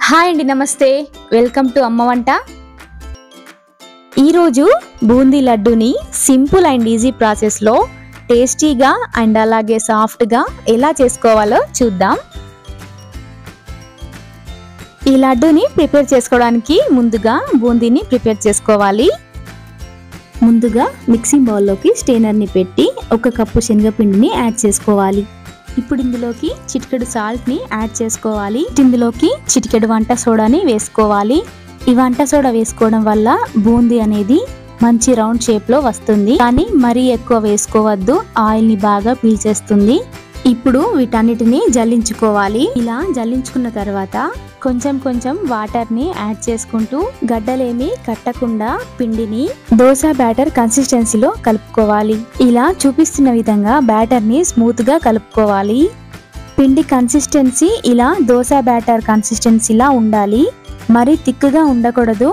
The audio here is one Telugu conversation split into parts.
హాయ్ అండి, నమస్తే. వెల్కమ్ టు అమ్మ వంట. ఈరోజు బూందీ లడ్డూని సింపుల్ అండ్ ఈజీ ప్రాసెస్లో టేస్టీగా అండ్ అలాగే సాఫ్ట్గా ఎలా చేసుకోవాలో చూద్దాం. ఈ లడ్డూని ప్రిపేర్ చేసుకోవడానికి ముందుగా బూందీని ప్రిపేర్ చేసుకోవాలి. ముందుగా మిక్సింగ్ బౌల్లోకి స్టెయినర్ని పెట్టి 1 కప్పు శనగపిండిని యాడ్ చేసుకోవాలి. ఇప్పుడు ఇందులోకి చిటికెడు సాల్ట్ని యాడ్ చేసుకోవాలి. ఇందులోకి చిటికెడు వంట సోడాని వేసుకోవాలి. ఈ వంట సోడా వేసుకోవడం వల్ల బూందీ అనేది మంచి రౌండ్ షేప్లో వస్తుంది, కానీ మరీ ఎక్కువ వేసుకోవద్దు, ఆయిల్ని బాగా పీల్చేస్తుంది. ఇప్పుడు వీటన్నిటిని జల్లించుకోవాలి. ఇలా జల్లించుకున్న తర్వాత కొంచెం కొంచెం వాటర్ని యాడ్ చేసుకుంటూ గడ్డలేమి కట్టకుండా పిండిని దోశ బ్యాటర్ కన్సిస్టెన్సీలో కలుపుకోవాలి. ఇలా చూపిస్తున్న విధంగా బ్యాటర్ని స్మూత్గా కలుపుకోవాలి. పిండి కన్సిస్టెన్సీ ఇలా దోశ బ్యాటర్ కన్సిస్టెన్సీలా ఉండాలి. మరీ థిక్గా ఉండకూడదు,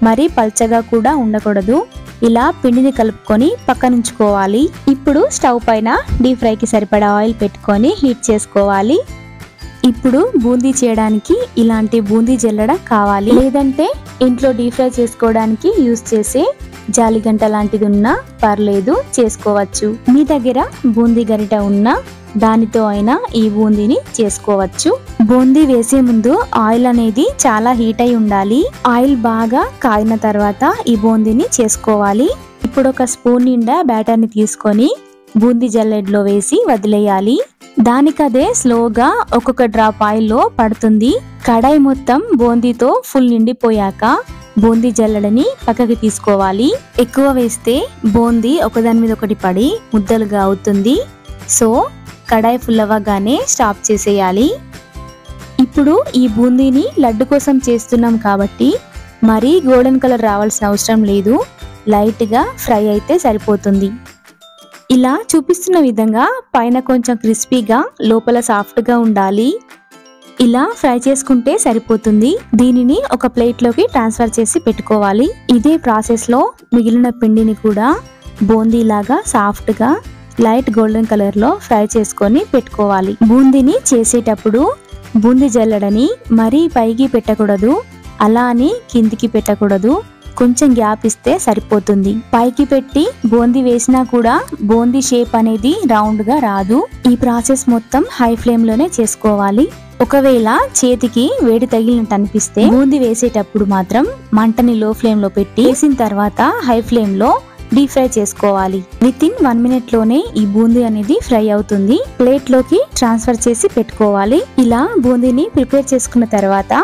మరీ పల్చగా కూడా ఉండకూడదు. ఇలా పిండిని కలుపుకొని పక్కనుంచుకోవాలి. ఇప్పుడు స్టవ్ పైన డీప్ ఫ్రైకి సరిపడా ఆయిల్ పెట్టుకొని హీట్ చేసుకోవాలి. ఇప్పుడు బూందీ చేయడానికి ఇలాంటి బూందీ జల్లెడ కావాలి, లేదంటే ఇంట్లో డీప్ ఫ్రై చేసుకోవడానికి యూజ్ చేసే జాలిగంట లాంటిది ఉన్నా పర్లేదు, చేసుకోవచ్చు. మీ దగ్గర బూందీ గరిట ఉన్నా దానితో అయినా ఈ బూందీని చేసుకోవచ్చు. బూందీ వేసే ముందు ఆయిల్ అనేది చాలా హీట్ అయి ఉండాలి. ఆయిల్ బాగా కాగిన తర్వాత ఈ బూందీని చేసుకోవాలి. ఇప్పుడు 1 స్పూన్ నిండా బ్యాటర్ని తీసుకొని బూందీ జల్లెడలో వేసి వదిలేయాలి. దానికదే స్లోగా ఒక్కొక్క డ్రాప్ ఆయిల్లో పడుతుంది. కడాయి మొత్తం బూందీతో ఫుల్ నిండిపోయాక బూందీ జల్లెడని పక్కకి తీసుకోవాలి. ఎక్కువ వేస్తే బూందీ ఒకదాని మీద ఒకటి పడి ముద్దలుగా అవుతుంది. సో కడాయి ఫుల్ అవ్వగానే స్టాప్ చేసేయాలి. ఇప్పుడు ఈ బూందీని లడ్డు కోసం చేస్తున్నాం కాబట్టి మరీ గోల్డెన్ కలర్ రావాల్సిన అవసరం లేదు, లైట్గా ఫ్రై అయితే సరిపోతుంది. ఇలా చూపిస్తున్న విధంగా పైన కొంచెం క్రిస్పీగా లోపల సాఫ్ట్గా ఉండాలి. ఇలా ఫ్రై చేసుకుంటే సరిపోతుంది. దీనిని ఒక ప్లేట్లోకి ట్రాన్స్ఫర్ చేసి పెట్టుకోవాలి. ఇదే ప్రాసెస్లో మిగిలిన పిండిని కూడా బూందీలాగా సాఫ్ట్గా లైట్ గోల్డెన్ కలర్లో ఫ్రై చేసుకొని పెట్టుకోవాలి. బూందీని చేసేటప్పుడు బూందీ జల్లెడని మరీ పైకి పెట్టకూడదు, అలా అని కిందికి పెట్టకూడదు, కొంచెం గ్యాప్ ఇస్తే సరిపోతుంది. పైకి పెట్టి బూందీ వేసినా కూడా బూందీ షేప్ అనేది రౌండ్ గా రాదు. ఈ ప్రాసెస్ మొత్తం హై ఫ్లేమ్ లోనే చేసుకోవాలి. ఒకవేళ చేతికి వేడి తగిలినట్టు అనిపిస్తే బూందీ వేసేటప్పుడు మాత్రం మంటని లో ఫ్లేమ్ లో పెట్టి వేసిన తర్వాత హై ఫ్లేమ్ లో డీప్ ఫ్రై చేసుకోవాలి. వితిన్ 1 మినిట్ లోనే ఈ బూందీ అనేది ఫ్రై అవుతుంది. ప్లేట్ లోకి ట్రాన్స్ఫర్ చేసి పెట్టుకోవాలి. ఇలా బూందీని ప్రిపేర్ చేసుకున్న తర్వాత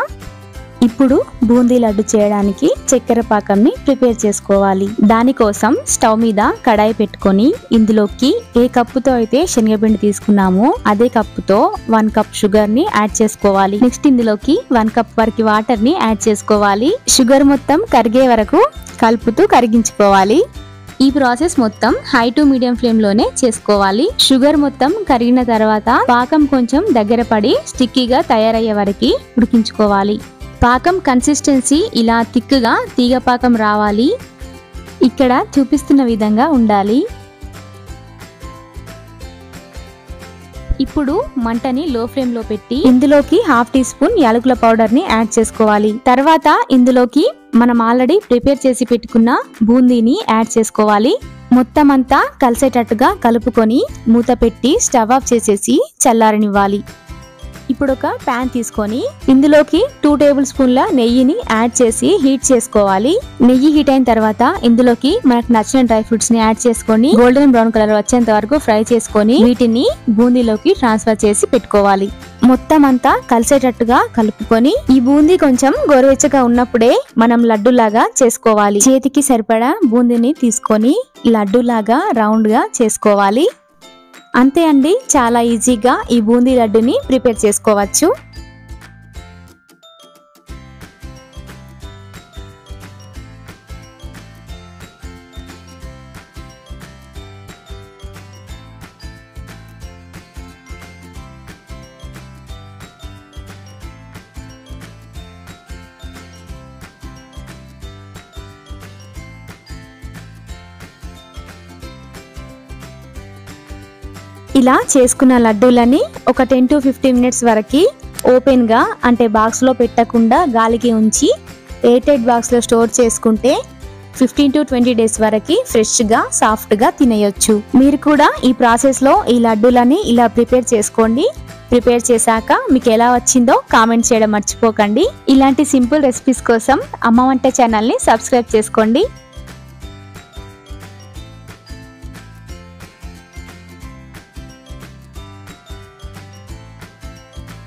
ఇప్పుడు బూందీ లడ్డు చేయడానికి చక్కెర పాకంని ప్రిపేర్ చేసుకోవాలి. దానికోసం స్టవ్ మీద కడాయి పెట్టుకొని ఇందులోకి ఏ కప్పుతో అయితే శనగపిండి తీసుకున్నామో అదే కప్పుతో 1 కప్ షుగర్ ని యాడ్ చేసుకోవాలి. నెక్స్ట్ ఇందులోకి 1 కప్ వరకు వాటర్ ని యాడ్ చేసుకోవాలి. షుగర్ మొత్తం కరిగే వరకు కలుపుతూ కరిగించుకోవాలి. ఈ ప్రాసెస్ మొత్తం హై టు మీడియం ఫ్లేమ్ లోనే చేసుకోవాలి. షుగర్ మొత్తం కరిగిన తర్వాత పాకం కొంచెం దగ్గర పడి స్టిక్కీగా తయారయ్యే వరకు ఉడికించుకోవాలి. పాకం కన్సిస్టెన్సీ ఇలా థిక్గా తీగ పాకం రావాలి. ఇక్కడ చూపిస్తున్న విధంగా ఉండాలి. ఇప్పుడు మంటని లో ఫ్లేమ్ లో పెట్టి ఇందులోకి 1/2 టీ స్పూన్ యాలకుల పౌడర్ ని యాడ్ చేసుకోవాలి. తర్వాత ఇందులోకి మనం ఆల్రెడీ ప్రిపేర్ చేసి పెట్టుకున్న బూందీని యాడ్ చేసుకోవాలి. మొత్తం అంతా కలిసేటట్టుగా కలుపుకొని మూత పెట్టి స్టవ్ ఆఫ్ చేసేసి చల్లారనివ్వాలి. ఇప్పుడు ఒక ప్యాన్ తీసుకొని ఇందులోకి 2 టేబుల్ స్పూన్ల నెయ్యిని యాడ్ చేసి హీట్ చేసుకోవాలి. నెయ్యి హీట్ అయిన తర్వాత ఇందులోకి మనకు నచ్చిన డ్రై ఫ్రూట్స్ ని యాడ్ చేసుకొని గోల్డెన్ బ్రౌన్ కలర్ వచ్చేంత వరకు ఫ్రై చేసుకొని వీటిని బూందీలోకి ట్రాన్స్ఫర్ చేసి పెట్టుకోవాలి. మొత్తం అంతా కలిసేటట్టుగా కలుపుకొని ఈ బూందీ కొంచెం గోరువెచ్చగా ఉన్నప్పుడే మనం లడ్డూలాగా చేసుకోవాలి. చేతికి సరిపడా బూందీని తీసుకొని లడ్డూలాగా రౌండ్ గా చేసుకోవాలి. అంతే అండి, చాలా ఈజీగా ఈ బూందీ లడ్డుని ప్రిపేర్ చేసుకోవచ్చు. ఇలా చేసుకున్న లడ్డూలని ఒక 10 to 15 మినిట్స్ వరకు ఓపెన్గా అంటే బాక్స్లో పెట్టకుండా గాలికి ఉంచి ఎయిర్ టైట్ బాక్స్లో స్టోర్ చేసుకుంటే 15 to 20 డేస్ వరకు ఫ్రెష్గా సాఫ్ట్గా తినేయొచ్చు. మీరు కూడా ఈ ప్రాసెస్లో ఈ లడ్డూలని ఇలా ప్రిపేర్ చేసుకోండి. ప్రిపేర్ చేశాక మీకు ఎలా వచ్చిందో కామెంట్ చేయడం మర్చిపోకండి. ఇలాంటి సింపుల్ రెసిపీస్ కోసం అమ్మ వంట ఛానల్ని సబ్స్క్రైబ్ చేసుకోండి.